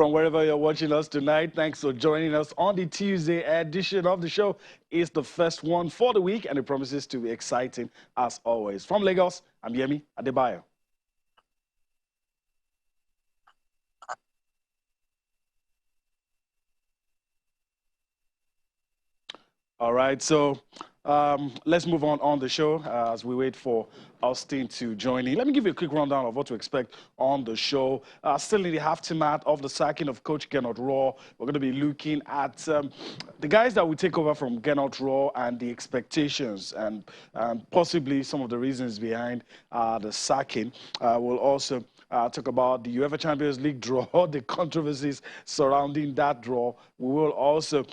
from wherever you're watching us tonight. Thanks for joining us on the Tuesday edition of the show. It's the first one for the week, and it promises to be exciting as always. From Lagos, I'm Yemi Adebayo. All right, so let's move on the show as we wait for Austin to join in. Let me give you a quick rundown of what to expect on the show. Still in the aftermath of the sacking of Coach Gernot Rohr, we're going to be looking at the guys that will take over from Gernot Rohr and the expectations and possibly some of the reasons behind the sacking. We'll also talk about the UEFA Champions League draw, the controversies surrounding that draw. We will also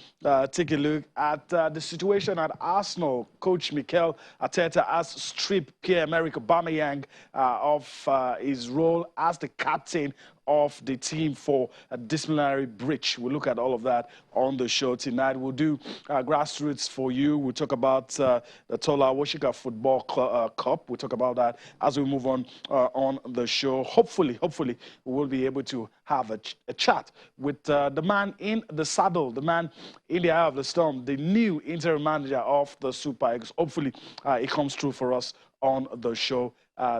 take a look at the situation at Arsenal. Coach Mikel Arteta has stripped Pierre-Emerick Aubameyang of his role as the captain of the team for a disciplinary breach. We'll look at all of that on the show tonight. We'll do grassroots for you. We'll talk about the Tola Woshika Football Cup. We'll talk about that as we move on the show. Hopefully, we will be able to have a chat with the man in the saddle, the man in the eye of the storm, the new interim manager of the Super Eagles. Hopefully, it comes through for us on the show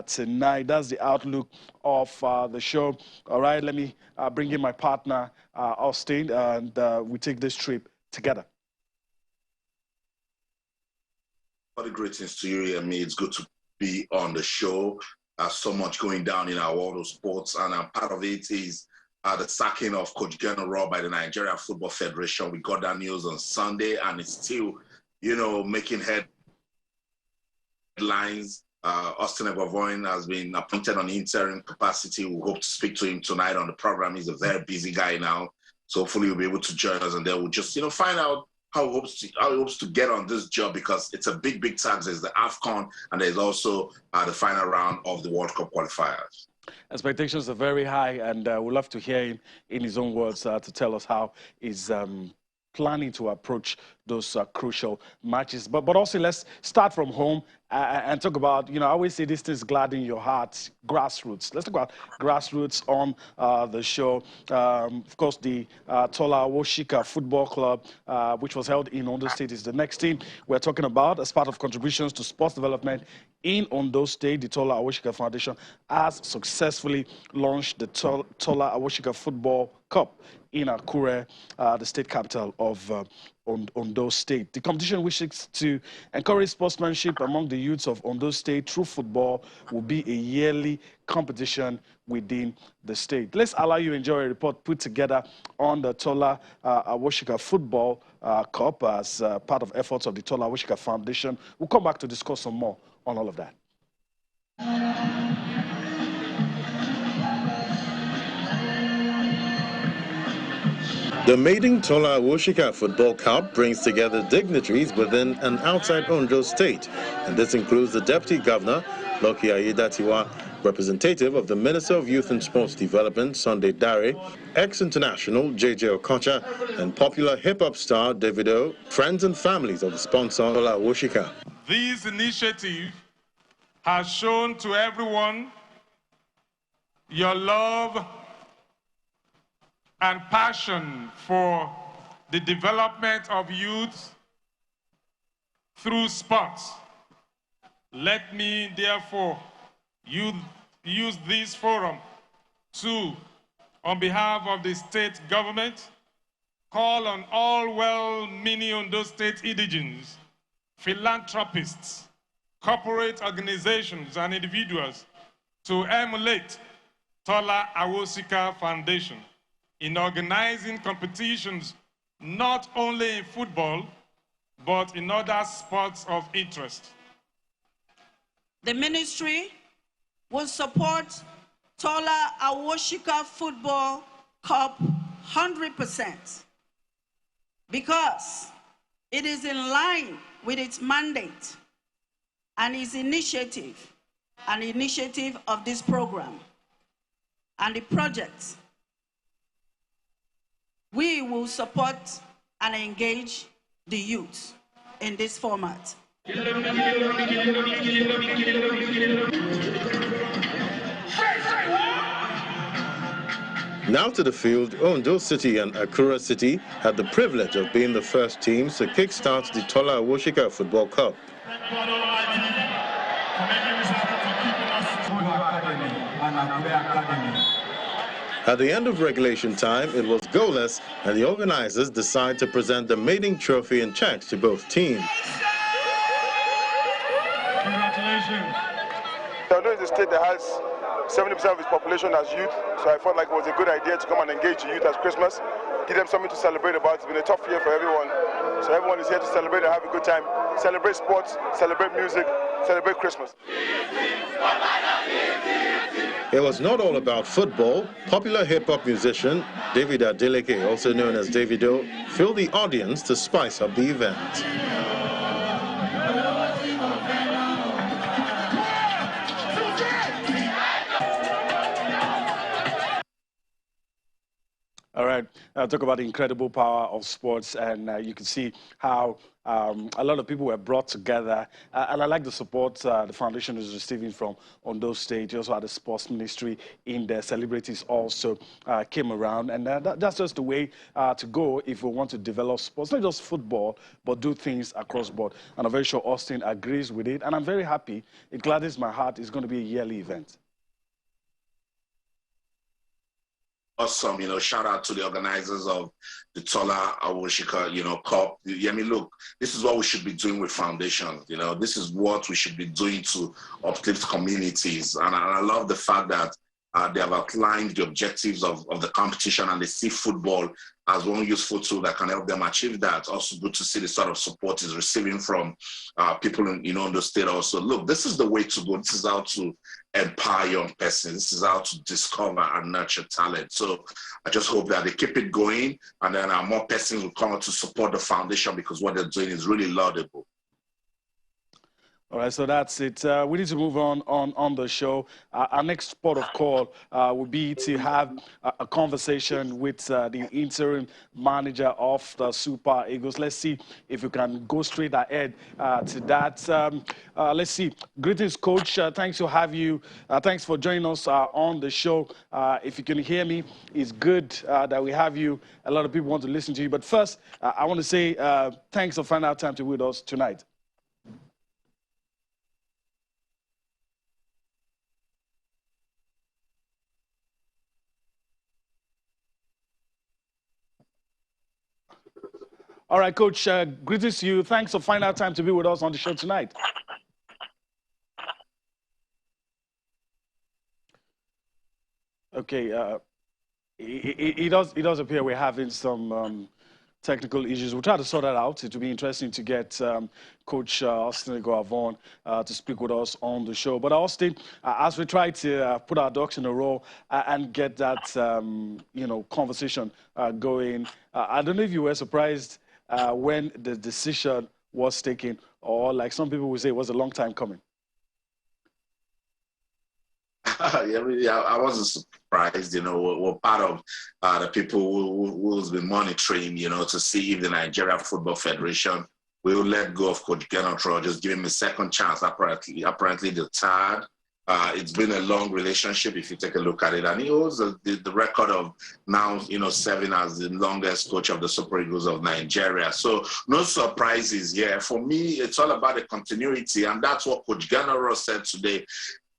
tonight. That's the outlook of the show. All right, let me bring in my partner, Austin, and we take this trip together. All the greetings to you and me. It's good to be on the show. So much going down in our world of sports, and part of it is the sacking of Coach Gernot Rohr by the Nigeria Football Federation. We got that news on Sunday, and it's still, making headlines. Austin Eguavoin has been appointed on interim capacity. We hope to speak to him tonight on the program. He's a very busy guy now, so hopefully he'll be able to join us, and then we'll just find out how he hopes to get on this job, because it's a big task. There's the AFCON, and there's also the final round of the World Cup qualifiers. Expectations are very high, and we'd love to hear him in his own words to tell us how he's planning to approach those crucial matches. But also, let's start from home and talk about, I always say these things gladden your heart, grassroots. Let's talk about grassroots on the show. Of course, the Tola Woshika Football Club, which was held in Ondo State, is the next team we're talking about. As part of contributions to sports development in Ondo State, the Tola Woshika Foundation has successfully launched the Tola Woshika Football Cup in Akure, the state capital of Ondo State. The competition, which seeks to encourage sportsmanship among the youths of Ondo State through football, will be a yearly competition within the state. Let's allow you to enjoy a report put together on the Tola Woshika Football Cup as part of efforts of the Tola Woshika Foundation. We'll come back to discuss some more on all of that. The maiden Tola Woshika Football Cup brings together dignitaries within and outside Ondo State, and this includes the Deputy Governor, Loki Ayedatiwa, representative of the Minister of Youth and Sports Development, Sunday Dare, ex-international JJ Okocha, and popular hip-hop star Davido, friends and families of the sponsor Tola Woshika. This initiative has shown to everyone your love and passion for the development of youth through sports. Let me therefore use this forum to, on behalf of the state government, call on all well-meaning Ondo State indigents, philanthropists, corporate organizations, and individuals to emulate Tola Woshika Foundation in organizing competitions not only in football, but in other sports of interest. The ministry will support Tola Woshika Football Cup 100% because it is in line with its mandate and its initiative, an initiative of this program and the project. We will support and engage the youth in this format. Now to the field, Ondo City and Accra City had the privilege of being the first teams to kickstart the Tola Awoshika Football Cup. At the end of regulation time, it was goalless, and the organizers decided to present the maiden trophy and checks to both teams. Congratulations. Ondo is a state that has 70% of its population as youth, so I felt like it was a good idea to come and engage the youth as Christmas, give them something to celebrate about. It's been a tough year for everyone, so everyone is here to celebrate and have a good time, celebrate sports, celebrate music, celebrate Christmas. It was not all about football. Popular hip-hop musician David Adeleke, also known as Davido, filled the audience to spice up the event. All right, talk about the incredible power of sports, and you can see how a lot of people were brought together, and I like the support the foundation is receiving from Ondo State. You also had the sports ministry in there. Celebrities also came around, and that's just the way to go if we want to develop sports, not just football, but do things across board. And I'm very sure Austin agrees with it, and I'm very happy. It gladdens my heart. It's going to be a yearly event. Awesome, shout out to the organizers of the Tola Awoshika, Cup. I mean, look, this is what we should be doing with foundations. This is what we should be doing to uplift communities. And I love the fact that they have outlined the objectives of the competition, and they see football as one useful tool that can help them achieve that. Also good to see the sort of support is receiving from people in Ondo State also. Look, this is the way to go. This is how to empower young persons. This is how to discover and nurture talent. So I just hope that they keep it going, and then more persons will come out to support the foundation, because what they're doing is really laudable. All right, so that's it. We need to move on the show. Our next port of call will be to have a conversation with the interim manager of the Super Eagles. Let's see if we can go straight ahead to that. Let's see. Greetings, Coach. Thanks to have you. Thanks for joining us on the show. If you can hear me, it's good that we have you. A lot of people want to listen to you. But first, I want to say thanks for finding out time to be with us tonight. All right, Coach, greetings to you. Thanks for finding out time to be with us on the show tonight. Okay, it does appear we're having some technical issues. We'll try to sort that out. It will be interesting to get Coach Austin Avon to speak with us on the show. But Austin, as we try to put our ducks in a row and get that conversation going, I don't know if you were surprised when the decision was taken, or like some people would say, it was a long time coming. Yeah, I wasn't surprised. We're part of the people who's been monitoring, to see if the Nigeria Football Federation will let go of Coach Gernot Rogers, give him a second chance. Apparently the third. It's been a long relationship if you take a look at it, and he holds the record of now, serving as the longest coach of the Super Eagles of Nigeria. So no surprises here. For me, it's all about the continuity, and that's what Coach Gernot said today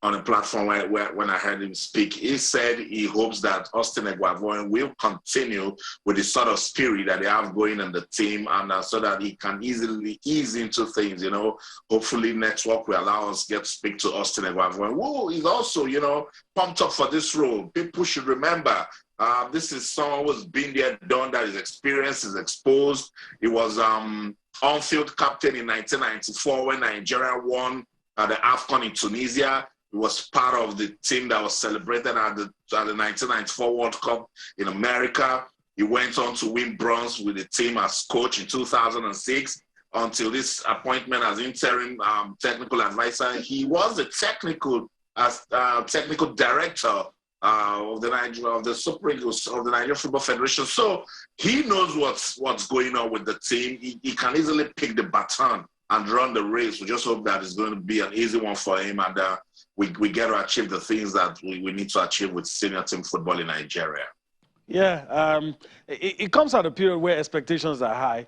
on a platform when I heard him speak. He said he hopes that Austin Eguavoen will continue with the sort of spirit that they have going in the team, and so that he can easily ease into things, Hopefully network will allow us to get to speak to Austin Eguavoen, who is also, pumped up for this role. People should remember, this is someone who's been there, done that, his experience is exposed. He was on-field captain in 1994 when Nigeria won the AFCON in Tunisia. He was part of the team that was celebrated at the 1994 World Cup in America. He went on to win bronze with the team as coach in 2006 until this appointment as interim technical advisor. He was the technical director of the Super Eagles of the Nigeria Football Federation. So he knows what's going on with the team. He can easily pick the baton and run the race. We just hope that it's going to be an easy one for him, and we get to achieve the things that we need to achieve with senior team football in Nigeria. Yeah, it comes at a period where expectations are high.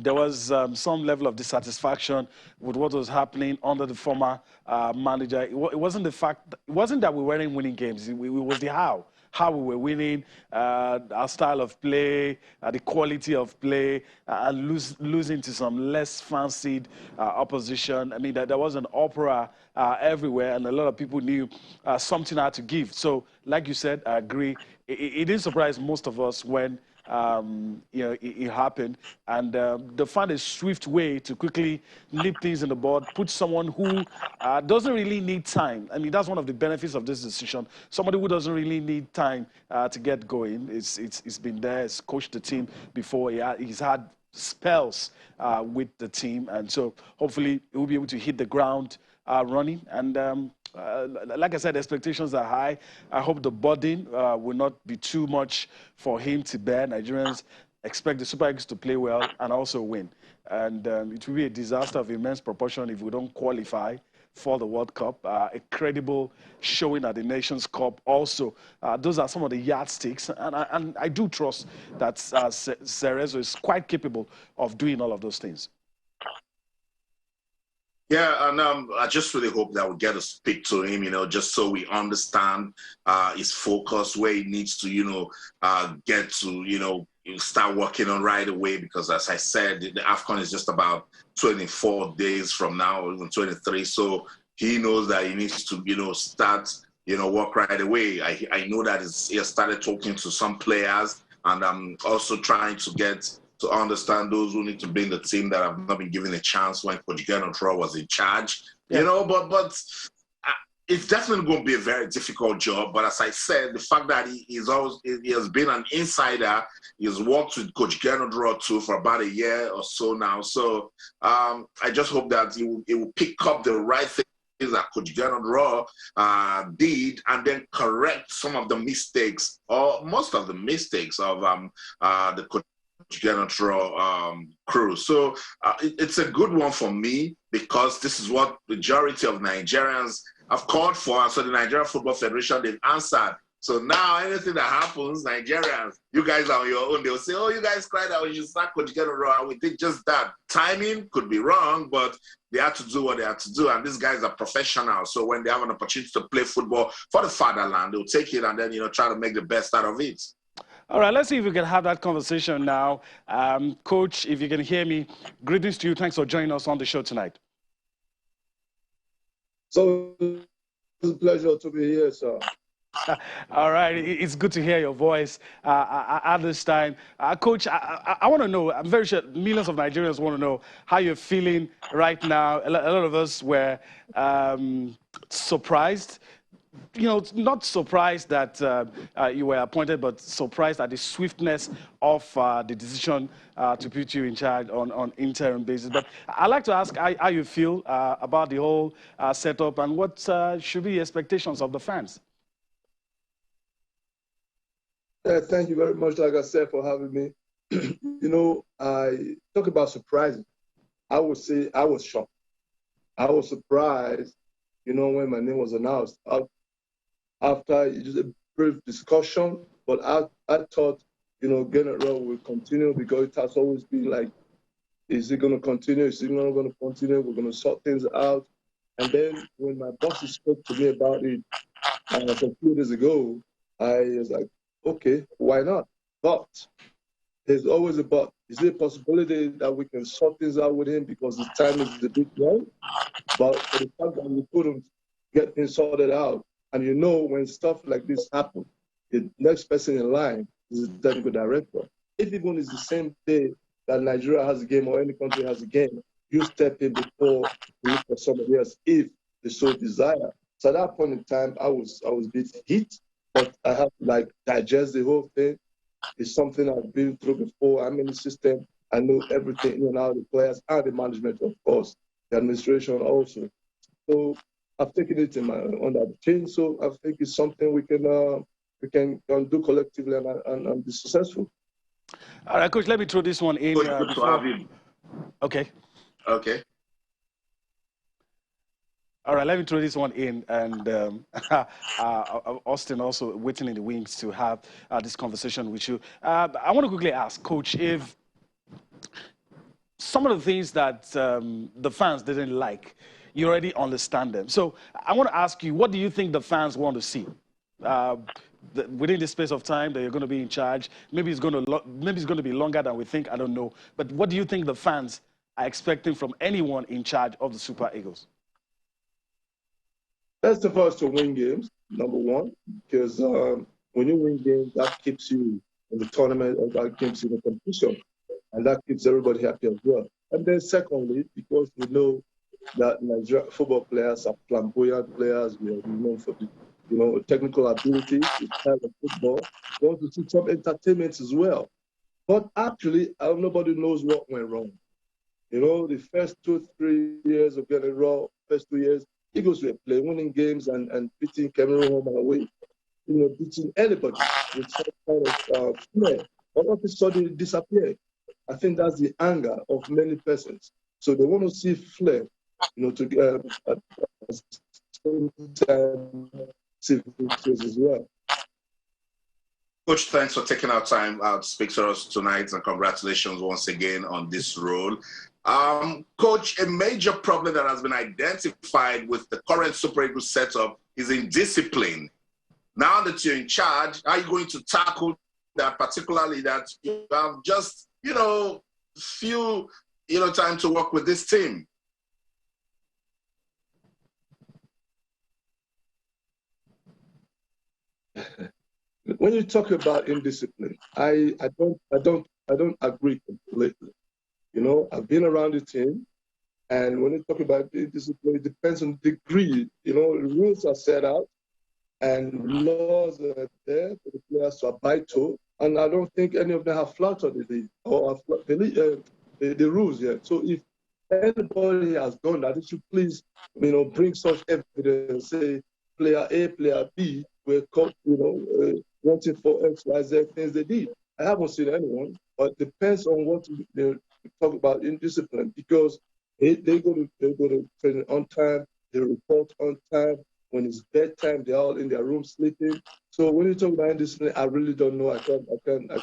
There was some level of dissatisfaction with what was happening under the former manager. It wasn't the fact, it wasn't that we weren't winning games. It was the how we were winning, our style of play, the quality of play, and losing to some less fancied opposition. I mean, there was an opera everywhere, and a lot of people knew something had to give. So, like you said, I agree. It didn't surprise most of us when it happened, and they found a swift way to quickly nip things in the bud, put someone who doesn't really need time. I mean, that's one of the benefits of this decision. Somebody who doesn't really need time to get going. It's been there. It's coached the team before. He's had spells with the team, and so hopefully he will be able to hit the ground running. And like I said, expectations are high. I hope the burden will not be too much for him to bear. Nigerians expect the Super Eagles to play well and also win. And it will be a disaster of immense proportion if we don't qualify for the World Cup. A credible showing at the Nations Cup also. Those are some of the yardsticks. And I do trust that Cerezo is quite capable of doing all of those things. Yeah, and I just really hope that we get to speak to him, just so we understand his focus, where he needs to, get to, start working on right away. Because as I said, the AFCON is just about 24 days from now, or even 23. So he knows that he needs to, start, work right away. I know that he has started talking to some players, and I'm also trying to get to understand those who need to be in the team that have not been given a chance when Coach Gernot was in charge. Yeah. But it's definitely going to be a very difficult job. But as I said, the fact that he has been an insider, he's worked with Coach Gernot too for about a year or so now. So I just hope that he will pick up the right things that Coach Gernot did, and then correct some of the mistakes, or most of the mistakes of the Coach crew. So it's a good one for me, because this is what the majority of Nigerians have called for. And so the Nigerian Football Federation, they've answered. So now anything that happens, Nigerians, you guys are on your own. They'll say, oh, you guys cried out when you sack Coach Gernot. And we think just that. Timing could be wrong, but they had to do what they had to do. And these guys are professionals. So when they have an opportunity to play football for the fatherland, they'll take it and then, try to make the best out of it. All right, let's see if we can have that conversation now. Coach, if you can hear me, greetings to you. Thanks for joining us on the show tonight. So it's a pleasure to be here, sir. All right, it's good to hear your voice at this time. Coach, I want to know, I'm very sure millions of Nigerians want to know how you're feeling right now. A lot of us were surprised. Not surprised that you were appointed, but surprised at the swiftness of the decision to put you in charge on interim basis. But I'd like to ask how you feel about the whole setup, and what should be the expectations of the fans. Thank you very much, like I said, for having me. I talk about surprising. I would say I was shocked. I was surprised, when my name was announced. After just a brief discussion, but I thought, Gernot will continue, because it has always been like, is he going to continue? Is he not going to continue? We're going to sort things out. And then when my bosses spoke to me about it a few days ago, I was like, okay, why not? But there's always a but. Is there a possibility that we can sort things out with him, because his time is a bit long? But for the fact that we couldn't get things sorted out, and when stuff like this happens, the next person in line is the technical director. If even it's the same day that Nigeria has a game or any country has a game, you step in before you look for somebody else if they so desire. So at that point in time, I was a bit hit, but I have to digest the whole thing. It's something I've been through before. I'm in the system. I know everything, the players and the management, of course, the administration also. So I've taken it under the chin, so I think it's something we can do collectively and be successful. All right, Coach, let me throw this one in. Good to have you. Okay. Okay. All right, let me throw this one in, and Austin also waiting in the wings to have this conversation with you. I want to quickly ask, Coach, if some of the things that the fans didn't like, you already understand them. So I want to ask you, what do you think the fans want to see? Within this space of time that you're going to be in charge, maybe it's going to be longer than we think. I don't know, but what do you think the fans are expecting from anyone in charge of the Super Eagles? That's the first to win games, number one, because when you win games, that keeps you in the tournament, or that keeps you in the competition, and that keeps everybody happy as well. And then secondly, because we know that Nigerian football players are flamboyant players, we are known for the technical ability, the style of football. We want to see some entertainment as well. But actually, nobody knows what went wrong. The first 2-3 years of getting raw, first 2 years, Eagles were playing, winning games and beating Cameroon home and away, beating anybody with some kind of flair. But all of a sudden, it disappeared. I think that's the anger of many persons. So they want to see flair, to see victories as well. Coach, thanks for taking our time out to speak to us tonight, and congratulations once again on this role. Coach, a major problem that has been identified with the current Super Eagles setup is indiscipline. Now that you're in charge, how are you going to tackle that, particularly that you have just, few, time to work with this team? When you talk about indiscipline, I don't agree completely. I've been around the team, and when you talk about indiscipline, it depends on the degree. Rules are set out, and laws are there for the players to abide to, and I don't think any of them have flouted the rules yet. So if anybody has done that, it should please, bring such evidence. Say player A, player B were caught, wanting for X, Y, Z things they did. I haven't seen anyone, but it depends on what they talk about indiscipline, because they go to training on time, they report on time. When it's bedtime, they're all in their room sleeping. So when you talk about indiscipline, I really don't know. I can't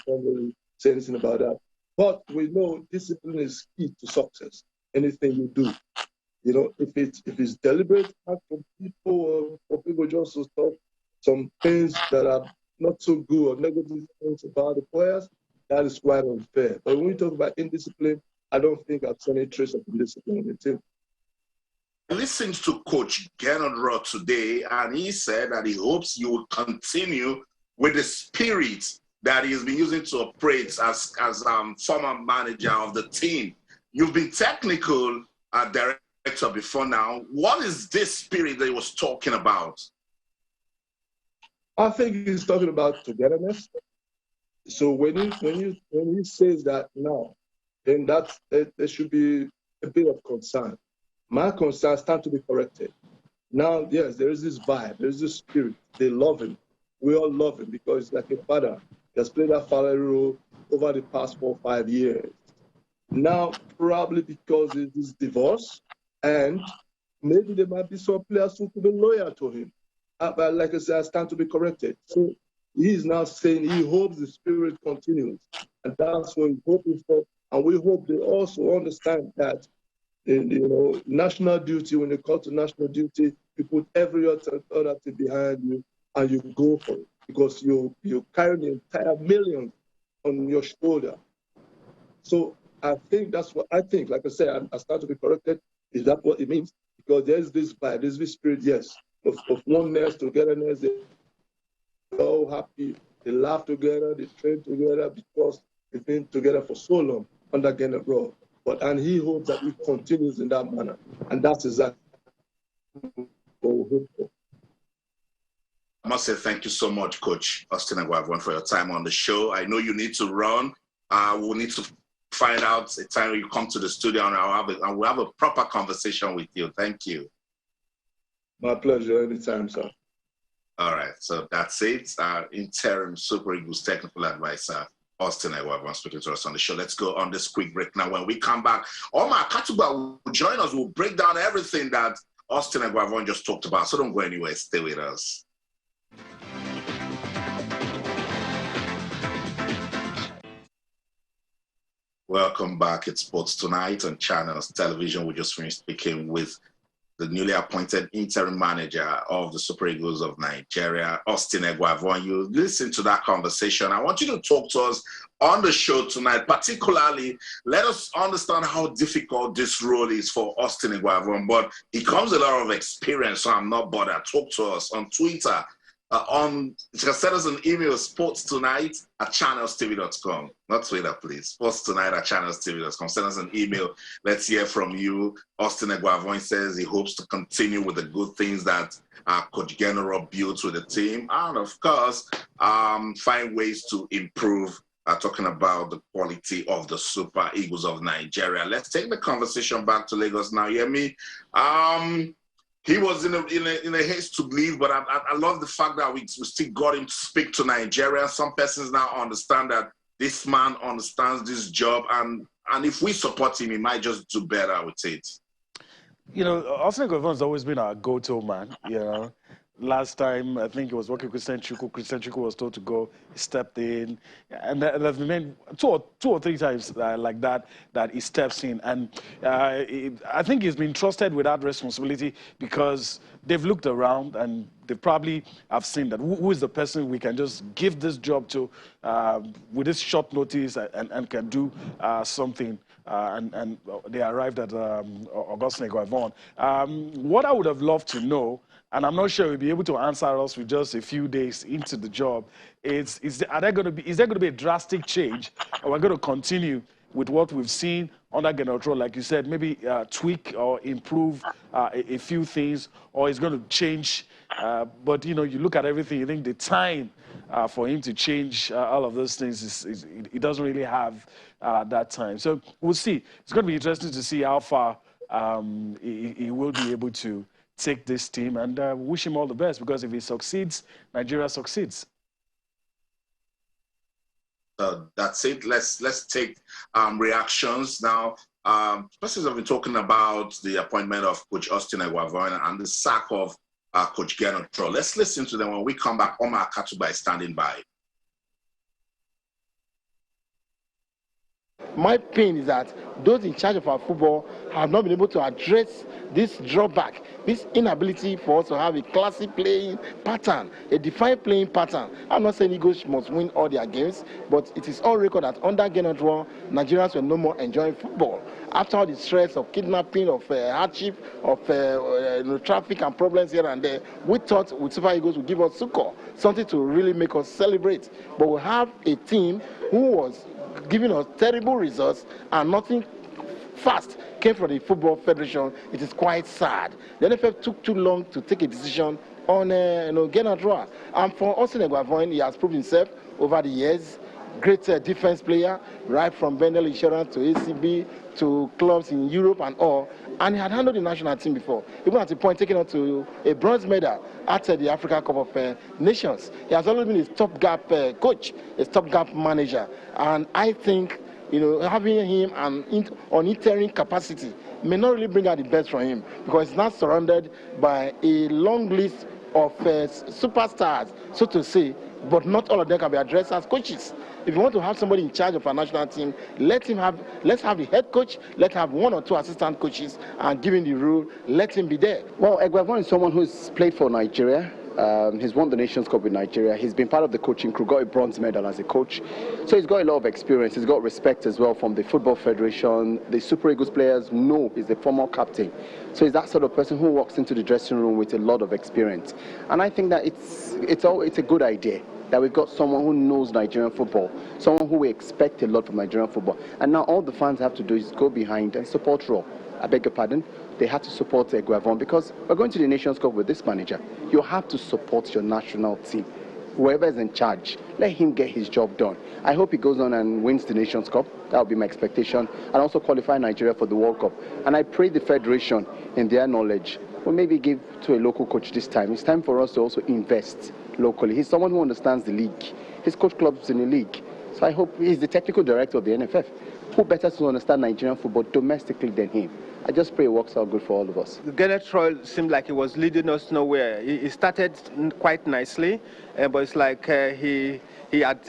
really say anything about that. But we know discipline is key to success. Anything you do, if it's deliberate act from people, or people just to stop some things that are not so good or negative things about the players, that is quite unfair. But when we talk about indiscipline, I don't think I've seen any trace of indiscipline in the team. I listened to Coach Gernot Rohr today, and he said that he hopes you will continue with the spirit that he has been using to operate as former manager of the team. You've been technical director before now. What is this spirit that he was talking about? I think he's talking about togetherness. So when he says that now, then there should be a bit of concern. My concerns stand to be corrected. Now, yes, there is this vibe, there is this spirit. They love him. We all love him because he's like a father. He has played that father role over the past 4 or 5 years. Now, probably because of this divorce, and maybe there might be some players who could be loyal to him. But like I said, I stand to be corrected. So he is now saying he hopes the spirit continues. And that's what we're hoping for. And we hope they also understand that, national duty, when it comes to national duty, you put every other thing behind you and you go for it, because you carry the entire millions on your shoulder. So I think that's what I think. Like I said, I start to be corrected. Is that what it means? Because there's this vibe, there's this spirit, yes, of oneness, togetherness. They're all happy. They laugh together. They train together because they've been together for so long under Gernot Rohr. And he hopes that it continues in that manner. And that's exactly what we hope for. I must say thank you so much, Coach Austin Eguavoen, for your time on the show. I know you need to run. We'll need to find out a time when you come to the studio, and we'll have a proper conversation with you. Thank you. My pleasure. Anytime, sir. All right. So that's it. Our interim Super Eagles technical advisor, Austin Eguavoen, speaking to us on the show. Let's go on this quick break now. When we come back, Omar Katuba will join us. We'll break down everything that Austin Eguavoen just talked about. So don't go anywhere. Stay with us. Welcome back. It's Sports Tonight on Channels Television. We just finished speaking with the newly appointed interim manager of the Super Eagles of Nigeria, Austin Eguavoen. You listen to that conversation. I want you to talk to us on the show tonight. Particularly, let us understand how difficult this role is for Austin Eguavoen. But he comes with a lot of experience, so I'm not bothered. Talk to us on Twitter. You can send us an email, sportstonight@channelstv.com. Not Twitter, please. sportstonight@channelstv.com. Send us an email. Let's hear from you. Austin Eguavoen says he hopes to continue with the good things that Coach General built with the team. And, of course, find ways to improve, talking about the quality of the Super Eagles of Nigeria. Let's take the conversation back to Lagos now. Yemi, he was in a haste to leave, but I love the fact that we still got him to speak to Nigeria. Some persons now understand that this man understands this job, and if we support him, he might just do better with it. You know, Austin Eguavoen has always been our go-to man, you know. Last time, I think he was working with Christian Chukwu. Christian Chukwu was told to go. He stepped in. And there's been two or three times like that he steps in. And I think he's been trusted with that responsibility because they've looked around and they probably have seen that who is the person we can just give this job to with this short notice and can do something. And they arrived at Austin Eguavoen. What I would have loved to know, and I'm not sure we'll be able to answer us with just a few days into the job, is there going to be a drastic change, or we're going to continue with what we've seen under General Troll, like you said, maybe tweak or improve a few things, or it's going to change. But, you know, you look at everything, you think the time for him to change all of those things, he doesn't really have that time. So we'll see. It's going to be interesting to see how far he will be able to take this team, and wish him all the best, because if he succeeds, Nigeria succeeds. That's it. Let's take reactions now. Persons have been talking about the appointment of Coach Austin Eguavoen and the sack of Coach General Troll. Let's listen to them when we come back. Omar Katuba is standing by. My pain is that those in charge of our football have not been able to address this drawback, this inability for us to have a classy playing pattern, a defined playing pattern. I'm not saying Eagles must win all their games, but it is on record that under General, Nigerians were no more enjoying football. After all the stress of kidnapping, of hardship, of traffic and problems here and there, we thought with Super Eagles would give us succor, something to really make us celebrate. But we have a team who was giving us terrible results and nothing fast came from the Football Federation. It is quite sad. The NFF took too long to take a decision on General. And for Austin Eguavoen, he has proved himself over the years. Great defense player, right from Bendel Insurance to ACB to clubs in Europe and all. And he had handled the national team before, even at the point taking us to a bronze medal at the Africa Cup of Nations. He has always been a stopgap coach, a stopgap manager. And I think, having him on interim capacity may not really bring out the best from him, because he's not surrounded by a long list of superstars, so to say, but not all of them can be addressed as coaches. If you want to have somebody in charge of a national team, let's have the head coach, let's have one or two assistant coaches, and give him the role, let him be there. Well, Eguavoen is someone who's played for Nigeria. He's won the Nations Cup with Nigeria. He's been part of the coaching crew, got a bronze medal as a coach. So he's got a lot of experience. He's got respect as well from the Football Federation. The Super Eagles players know he's the former captain. So he's that sort of person who walks into the dressing room with a lot of experience. And I think that it's a good idea that we've got someone who knows Nigerian football, someone who we expect a lot from Nigerian football. And now all the fans have to do is go behind and support Raw. I beg your pardon. They have to support Eguavoen, because we're going to the Nations Cup with this manager. You have to support your national team. Whoever is in charge, let him get his job done. I hope he goes on and wins the Nations Cup. That would be my expectation. And also qualify Nigeria for the World Cup. And I pray the Federation, in their knowledge, will maybe give to a local coach this time. It's time for us to also invest locally. He's someone who understands the league. He's coached clubs in the league. So I hope he's the technical director of the NFF. who better to understand Nigerian football domestically than him? I just pray it works out good for all of us. Gennett Roy seemed like he was leading us nowhere. He started quite nicely, but it's like he had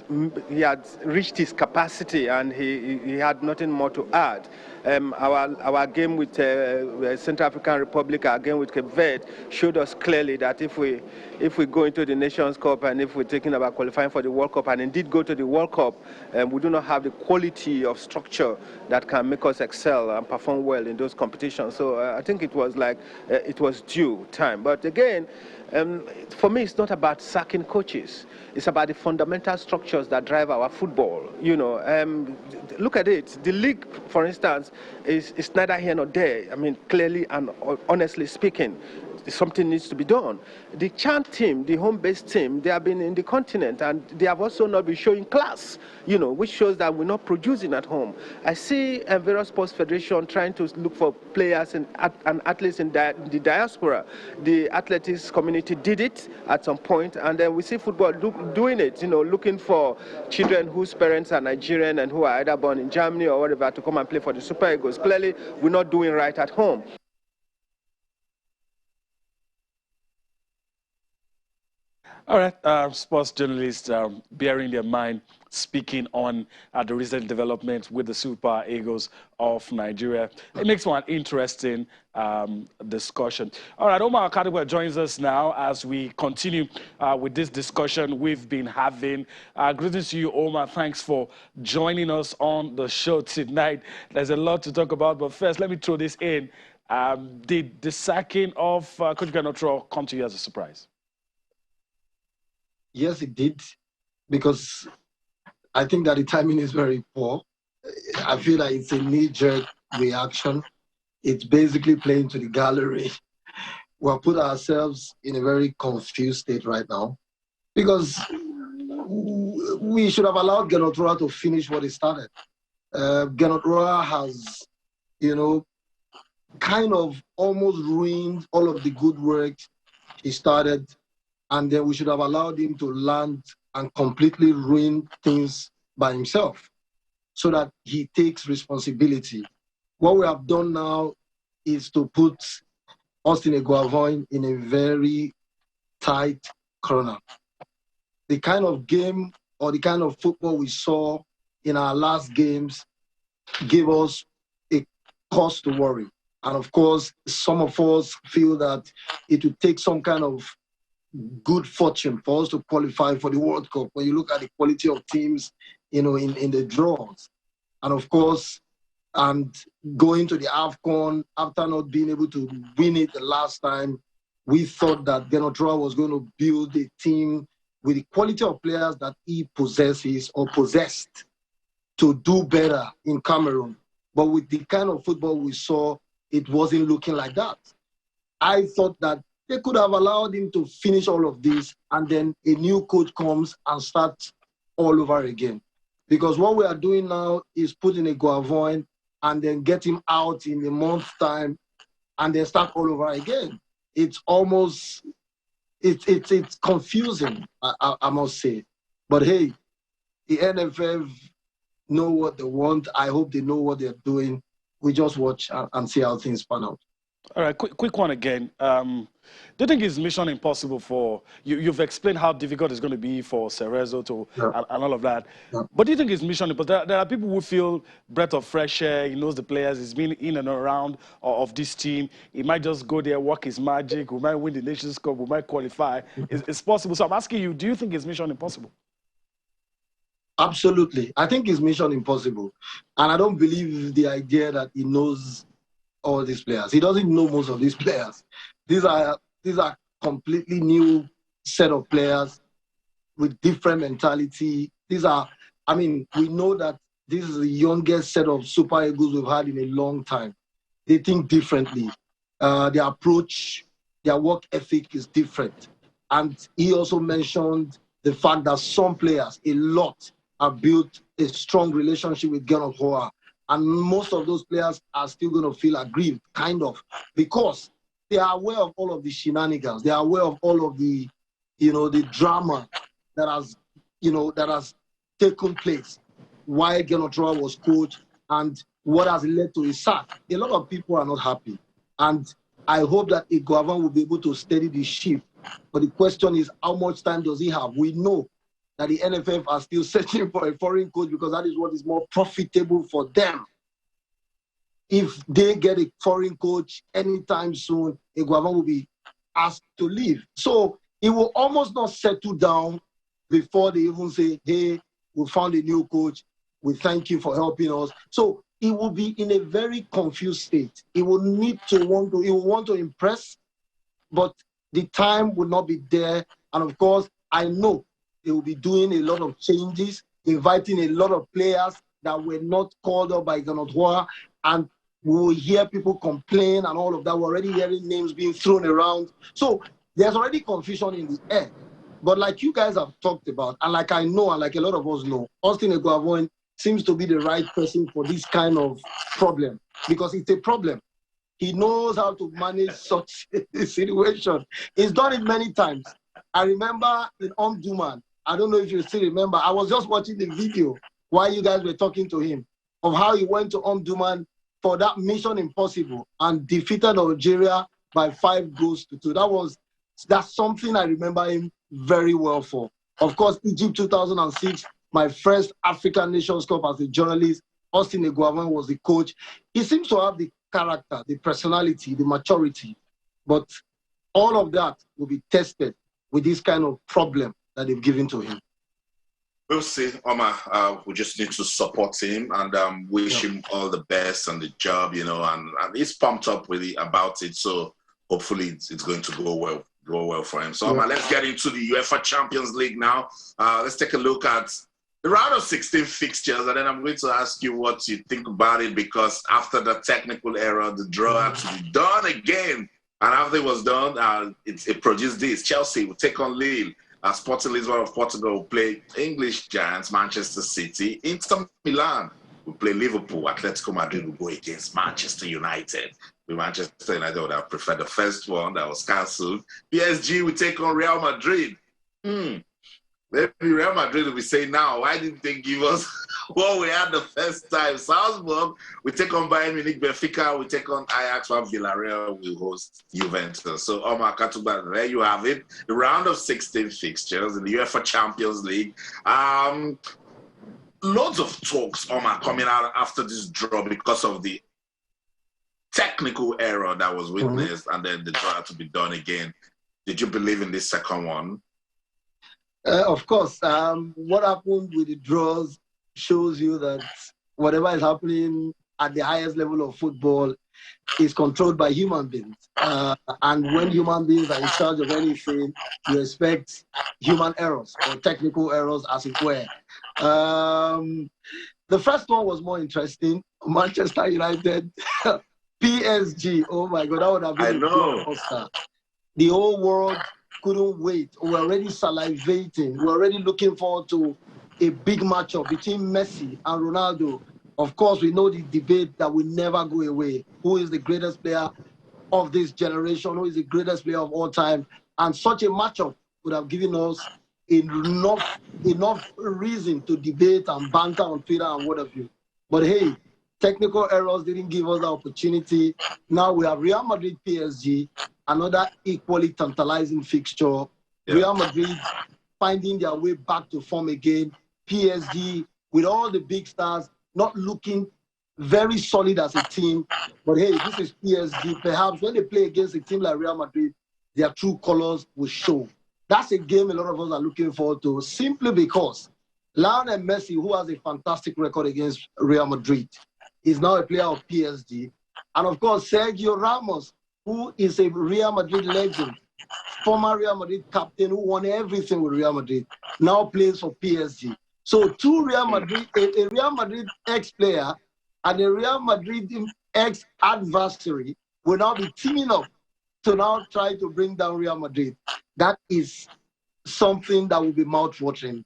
reached his capacity and he had nothing more to add. Our game with Central African Republic, our game with Cape Verde, showed us clearly that if we go into the Nations Cup and if we're thinking about qualifying for the World Cup and indeed go to the World Cup, we do not have the quality of structure that can make us excel and perform well in those competitions. So I think it was like it was due time. But again, for me, it's not about sacking coaches. It's about the fundamental structures that drive our football. You know, look at it. The league, for instance, is neither here nor there. I mean, clearly and honestly speaking, something needs to be done. The Chan team, the home-based team, they have been in the continent and they have also not been showing class, you know, which shows that we're not producing at home. I see various sports federations trying to look for players and athletes in the diaspora. The athletics community did it at some point, and then we see football doing it, you know, looking for children whose parents are Nigerian and who are either born in Germany or whatever to come and play for the Super Eagles. Clearly, we're not doing right at home. All right, sports journalists bearing their mind, speaking on the recent developments with the Super Eagles of Nigeria. It makes for an interesting discussion. All right, Omar Akadwa joins us now as we continue with this discussion we've been having. Greetings to you, Omar. Thanks for joining us on the show tonight. There's a lot to talk about, but first, let me throw this in. Did the sacking of Coach Gennett Roy come to you as a surprise? Yes, it did, because I think that the timing is very poor. I feel like it's a knee-jerk reaction. It's basically playing to the gallery. We've put ourselves in a very confused state right now, because we should have allowed Gennett Roy to finish what he started. Gennett Roy has, you know, kind of almost ruined all of the good work he started. And then we should have allowed him to land and completely ruin things by himself so that he takes responsibility. What we have done now is to put Austin Eguavoen in a very tight corner. The kind of game or the kind of football we saw in our last games gave us a cause to worry. And of course, some of us feel that it would take some kind of good fortune for us to qualify for the World Cup when you look at the quality of teams, you know, in the draws. And of course, and going to the AFCON after not being able to win it the last time, we thought that Gennett Roy was going to build a team with the quality of players that he possesses or possessed to do better in Cameroon. But with the kind of football we saw, it wasn't looking like that. I thought that they could have allowed him to finish all of this, and then a new coach comes and starts all over again. Because what we are doing now is putting a Eguavoen and then get him out in a month's time and then start all over again. It's almost, it's confusing, I must say. But hey, the NFF know what they want. I hope they know what they're doing. We just watch and see how things pan out. All right, quick one again. Do you think it's mission impossible for you? You've explained how difficult it's going to be for Cerezo to and all of that. Yeah. But do you think it's mission impossible? There are people who feel breath of fresh air. He knows the players. He's been in and around of this team. He might just go there, work his magic. We might win the Nations Cup. We might qualify. It's possible. So I'm asking you: do you think it's mission impossible? Absolutely. I think it's mission impossible, and I don't believe the idea that he knows all these players. He doesn't know most of these players. These are completely new set of players with different mentality. These are, I mean, we know that this is the youngest set of Super Eagles we've had in a long time. They think differently. Their approach, their work ethic is different. And he also mentioned the fact that some players, a lot, have built a strong relationship with Gennett Roy. And most of those players are still going to feel aggrieved, kind of, because they are aware of all of the shenanigans. They are aware of all of the, the drama that has, that has taken place while Gennett Roy was coach and what has led to his sack. A lot of people are not happy. And I hope that Iguavan will be able to steady the ship. But the question is, how much time does he have? We know that the NFF are still searching for a foreign coach because that is what is more profitable for them. If they get a foreign coach anytime soon, Iguavan will be asked to leave. So it will almost not settle down before they even say, hey, we found a new coach. We thank you for helping us. So it will be in a very confused state. It will want to impress, but the time will not be there. And of course, I know they will be doing a lot of changes, inviting a lot of players that were not called up by Ganotwa, and we will hear people complain and all of that. We're already hearing names being thrown around. So there's already confusion in the air. But like you guys have talked about, and like I know, and like a lot of us know, Austin Eguavoen seems to be the right person for this kind of problem, because it's a problem. He knows how to manage such a situation. He's done it many times. I remember in Omdurman, I don't know if you still remember, I was just watching the video while you guys were talking to him of how he went to Omdurman for that Mission Impossible and defeated Algeria by 5-2. That's something I remember him very well for. Of course, Egypt 2006, my first African Nations Cup as a journalist, Austin Eguavoen was the coach. He seems to have the character, the personality, the maturity. But all of that will be tested with this kind of problem that they've given to him. We'll see, Omar. We just need to support him and wish him all the best on the job, and he's pumped up about it. So hopefully it's going to go well for him. So Omar, let's get into the UEFA Champions League now. Let's take a look at the round of 16 fixtures, and then I'm going to ask you what you think about it, because after the technical error, the draw had to be done again. And after it was done, it produced this. Chelsea will take on Lille. Sporting Lisbon of Portugal will play English giants Manchester City. Inter Milan will play Liverpool. Atletico Madrid will go against Manchester United. Manchester United would have preferred the first one that was cancelled. PSG will take on Real Madrid. Maybe Real Madrid will be saying now, why didn't they give us what we had the first time? Salzburg will take on Bayern Munich. Benfica will take on Ajax, while Villarreal will host Juventus. So, Omar Katuba, there you have it. The round of 16 fixtures in the UEFA Champions League. Loads of talks, Omar, coming out after this draw because of the technical error that was witnessed, and then the draw had to be done again. Did you believe in this second one? Of course. What happened with the draws shows you that whatever is happening at the highest level of football is controlled by human beings. And when human beings are in charge of anything, you expect human errors or technical errors, as it were. The first one was more interesting. Manchester United, PSG. Oh my God, that would have been a blockbuster. The whole world couldn't wait. We're already salivating. We're already looking forward to a big matchup between Messi and Ronaldo. Of course, we know the debate that will never go away. Who is the greatest player of this generation? Who is the greatest player of all time? And such a matchup would have given us enough reason to debate and banter on Twitter and what have you. But hey, technical errors didn't give us the opportunity. Now we have Real Madrid, PSG, another equally tantalizing fixture. Yeah. Real Madrid finding their way back to form again. PSG, with all the big stars, not looking very solid as a team. But hey, this is PSG. Perhaps when they play against a team like Real Madrid, their true colors will show. That's a game a lot of us are looking forward to, simply because Lionel Messi, who has a fantastic record against Real Madrid, is now a player of PSG. And of course, Sergio Ramos, who is a Real Madrid legend, former Real Madrid captain who won everything with Real Madrid, now plays for PSG. So two Real Madrid, a Real Madrid ex-player and a Real Madrid ex-adversary will now be teaming up to now try to bring down Real Madrid. That is something that will be mouth-watering.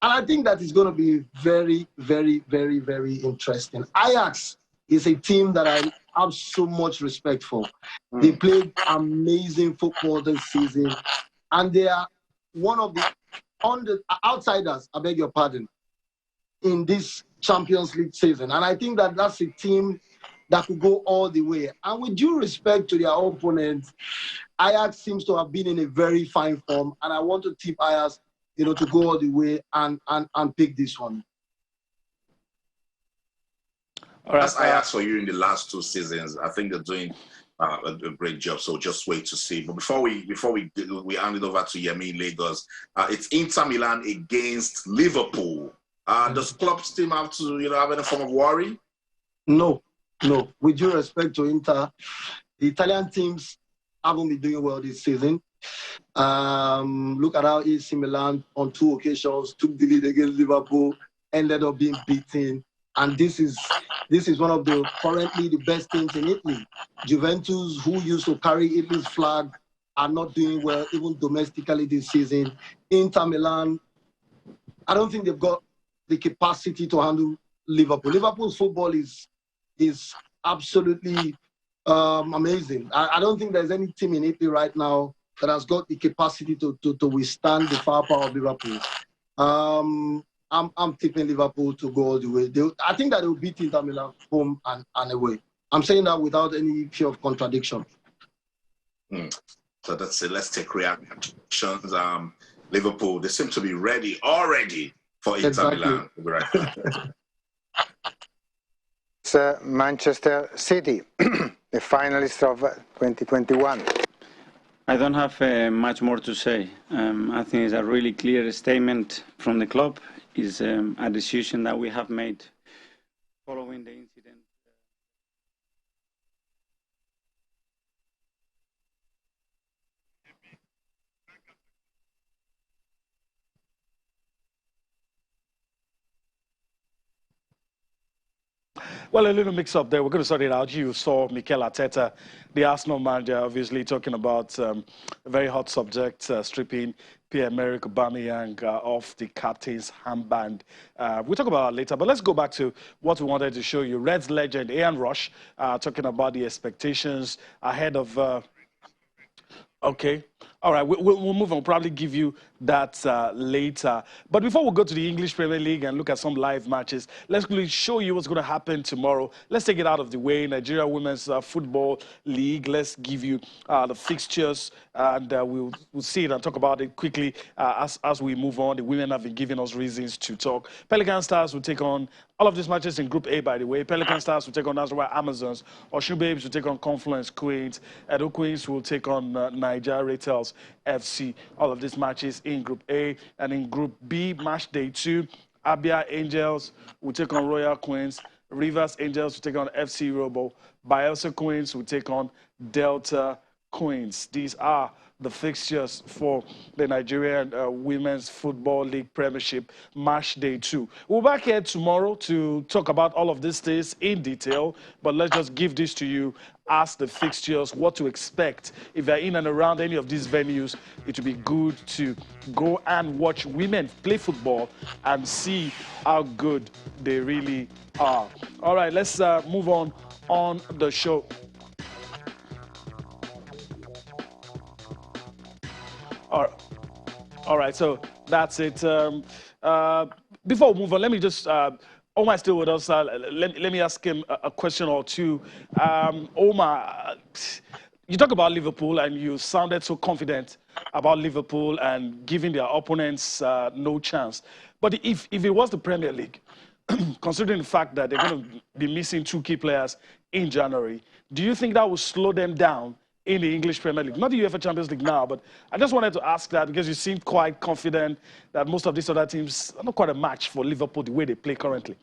And I think that is going to be very, very, very, very interesting. Ajax is a team that I have so much respect for. They played amazing football this season, and they are one of the outsiders, I beg your pardon, in this Champions League season. And I think that that's a team that could go all the way. And with due respect to their opponents, Ajax seems to have been in a very fine form. And I want to tip Ajax, to go all the way and pick this one. All right. As I asked for you in the last 2 seasons, I think they're doing a great job. So just wait to see. But before we hand it over to Yemi Lagos, it's Inter Milan against Liverpool. Does Klopp's team have to have any form of worry? No. With due respect to Inter, the Italian teams haven't been doing well this season. Look at how AC Milan on 2 occasions took the lead against Liverpool, ended up being beaten. And this is one of the currently the best teams in Italy. Juventus, who used to carry Italy's flag, are not doing well, even domestically this season. Inter Milan, I don't think they've got the capacity to handle Liverpool. Liverpool's football is absolutely amazing. I don't think there's any team in Italy right now that has got the capacity to withstand the firepower of Liverpool. I'm tipping Liverpool to go all the way. I think that they will beat Inter Milan home and away. I'm saying that without any fear of contradiction. So that's it. Let's take reactions. Liverpool, they seem to be already for Inter Milan. We'll be right back. It's Manchester City, the finalists of 2021. I don't have much more to say. I think it's a really clear statement from the club. It's a decision that we have made following the incident. Well, a little mix-up there. We're going to sort it out. You saw Mikel Arteta, the Arsenal manager, obviously talking about a very hot subject, stripping Pierre-Emerick Aubameyang off the captain's armband. We'll talk about that later, but let's go back to what we wanted to show you. Reds legend Ian Rush talking about the expectations ahead of... Okay. All right, we'll move on. We'll probably give you that later. But before we go to the English Premier League and look at some live matches, let's quickly show you what's going to happen tomorrow. Let's take it out of the way. Nigeria Women's Football League. Let's give you the fixtures, and we'll see it and talk about it quickly as we move on. The women have been giving us reasons to talk. Pelican Stars will take on all of these matches in Group A, by the way. Pelican Stars will take on Nazareth Amazons. Osun Babes will take on Confluence Queens. Edo Queens will take on Nigeria Raitels FC. All of these matches in Group A. And in Group B, match day 2, Abia Angels will take on Royal Queens. Rivers Angels will take on FC Robo. Bayelsa Queens will take on Delta Queens. These are the fixtures for the Nigerian Women's Football League Premiership match day 2. We'll be back here tomorrow to talk about all of these things in detail, but let's just give this to you as the fixtures, what to expect. If you're in and around any of these venues, it would be good to go and watch women play football and see how good they really are. All right, let's move on the show. All right, so that's it. Before we move on, let me just, Omar is still with us. Let me ask him a question or two. Omar, you talk about Liverpool and you sounded so confident about Liverpool and giving their opponents no chance. But if it was the Premier League, considering the fact that they're going to be missing 2 key players in January, do you think that will slow them down in the English Premier League? Not the UEFA Champions League now, but I just wanted to ask that because you seem quite confident that most of these other teams are not quite a match for Liverpool the way they play currently.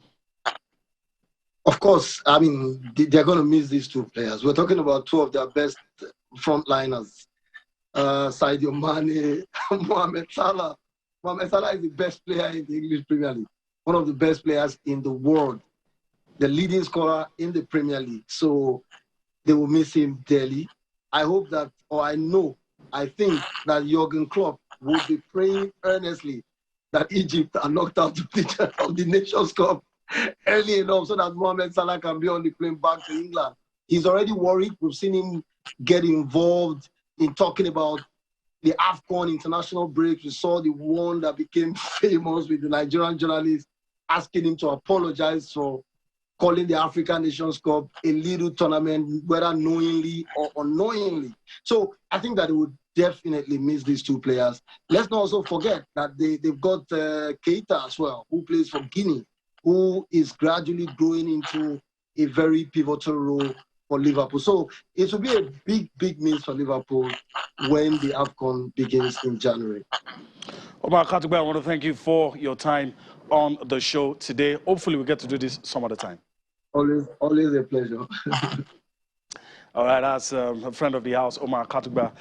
Of course, I mean, they're going to miss these 2 players. We're talking about 2 of their best frontliners, Sadio Mane, Mohamed Salah. Mohamed Salah is the best player in the English Premier League, one of the best players in the world, the leading scorer in the Premier League. So they will miss him dearly. I hope that, or I think that Jurgen Klopp will be praying earnestly that Egypt are knocked out of the Nations Cup early enough so that Mohamed Salah can be on the plane back to England. He's already worried. We've seen him get involved in talking about the AFCON international breaks. We saw the one that became famous with the Nigerian journalist asking him to apologize for calling the African Nations Cup a little tournament, whether knowingly or unknowingly. So I think that he would definitely miss these two players. Let's not also forget that they've got Keita as well, who plays for Guinea, who is gradually growing into a very pivotal role for Liverpool. So it will be a big, big miss for Liverpool when the AFCON begins in January. Omar Katugbe, I want to thank you for your time on the show today. Hopefully we get to do this some other time. Always a pleasure. All right, that's a friend of the house, Omar Katugba,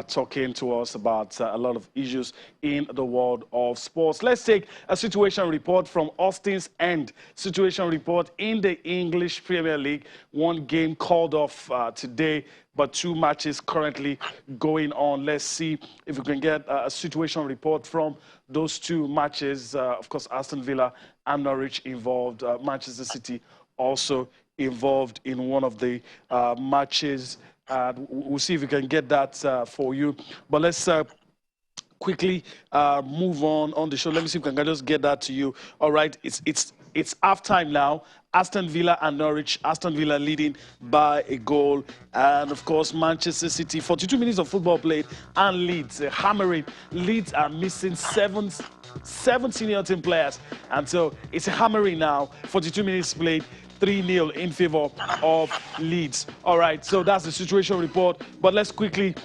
talking to us about a lot of issues in the world of sports. Let's take a situation report from Austin's end. Situation report in the English Premier League. One game called off today, but two matches currently going on. Let's see if we can get a situation report from those two matches. Of course, Aston Villa and Norwich involved. Manchester City also involved in one of the matches. We'll see if we can get that for you. But let's quickly move on the show. Let me see if we can just get that to you. All right, it's halftime now. Aston Villa and Norwich. Aston Villa leading by a goal. And, of course, Manchester City. 42 minutes of football played. And Leeds hammering. Leeds are missing seven senior team players. And so it's a hammering now. 42 minutes played. 3-0 in favor of Leeds. All right, so that's the situation report. But let's quickly,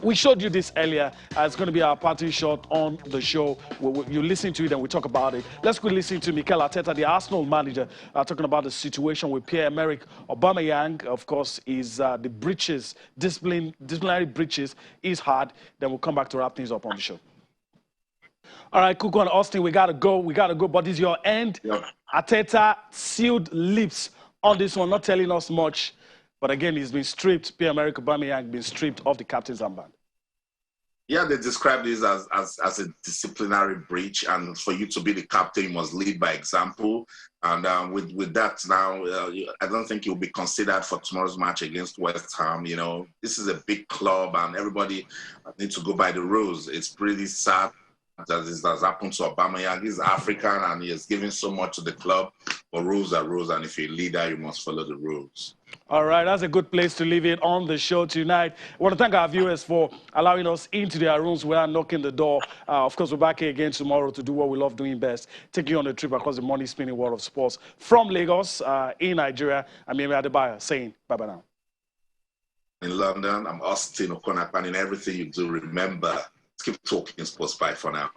we showed you this earlier. It's going to be our parting shot on the show. You listen to it and we talk about it. Let's quickly listen to Mikel Arteta, the Arsenal manager, talking about the situation with Pierre-Emerick Aubameyang. Of course, is the breaches, disciplinary breaches is hard. Then we'll come back to wrap things up on the show. All right, Kuku and Austin, we got to go. But it's your end. Yep. Arteta sealed lips on this one, not telling us much. But again, he's been stripped. Pierre-Emerick Aubameyang been stripped of the captain's armband. Yeah, they described this as a disciplinary breach. And for you to be the captain, you must lead by example. And with that now, I don't think you'll be considered for tomorrow's match against West Ham. You know, this is a big club and everybody needs to go by the rules. It's pretty sad that this has happened to Aubameyang. He's African and he has given so much to the club. But rules are rules, and if you're a leader, you must follow the rules. All right, that's a good place to leave it on the show tonight. I want to thank our viewers for allowing us into their rooms without knocking the door. Of course, we're back here again tomorrow to do what we love doing best, taking you on a trip across the money-spinning world of sports. From Lagos, in Nigeria, I'm Yemi Adebayo saying bye-bye now. In London, I'm Austin Okonapan. In everything you do, remember, keep talking sports. Bye for now.